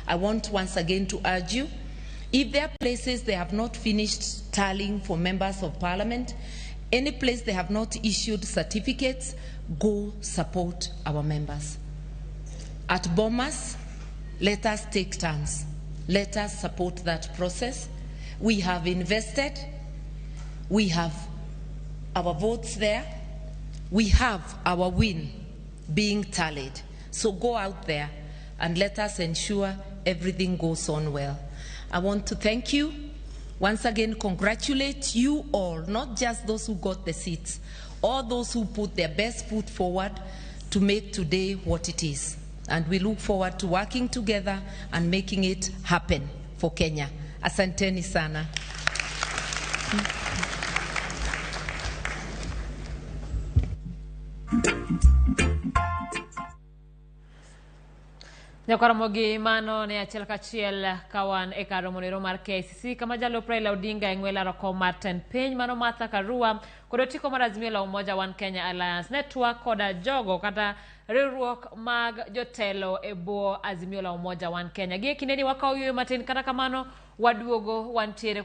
I want once again to urge you, if there are places they have not finished tallying for members of parliament, any place they have not issued certificates, go support our members. At Bomas, let us take turns. Let us support that process. We have invested. We have our votes there. We have our win being tallied. So go out there and let us ensure everything goes on well. I want to thank you. Once again, congratulate you all, not just those who got the seats, all those who put their best foot forward to make today what it is. And we look forward to working together and making it happen for Kenya. Asanteni sana. Ramogi mano ne achiel kachiel kawan e kar monero mar KCC kama jalo Raila Odinga engwela roko Martin Piny mano Martha Karua kod otiko mar Azimio la Umoja One Kenya Alliance Network koda jogo kata riwruok mag jotelo e bwo Azimio la Umoja One Kenya. Gie kineni wakaw yweyo matin kata kamano waduogo wantiere